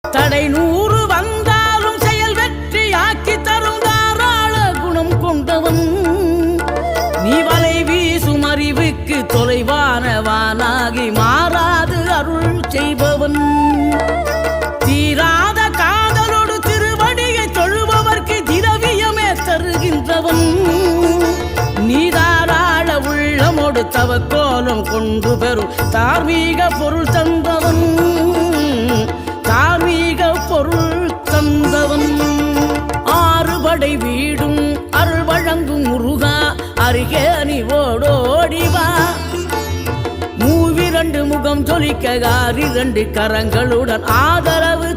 தடை 100 வந்தாலும் செயல் வெற்றி ஆக்கி தரும் தாராள குணம் கொண்டவன். நீ வலை வீசும் அறிவுக்கு தொலைவானவானாகி மாறாது அருள் செய்பவன். தீராத காதலோடு திருவடியை தொழுபவர்க்கு திரவியமே தருகின்றவன். நீ தாராள உள்ளமோடு தவக்கோலம் கொண்டு பெறும் தார்மீக பொருள் தந்தவன். தார்மீக பொருள் தந்தவன். 6 படை வீடும் அருள் வழங்கும் முருகா அருகே நீ ஓடோடிவா. 2 முகம் ஜொலிக்க 2 கரங்களுடன் ஆதரவு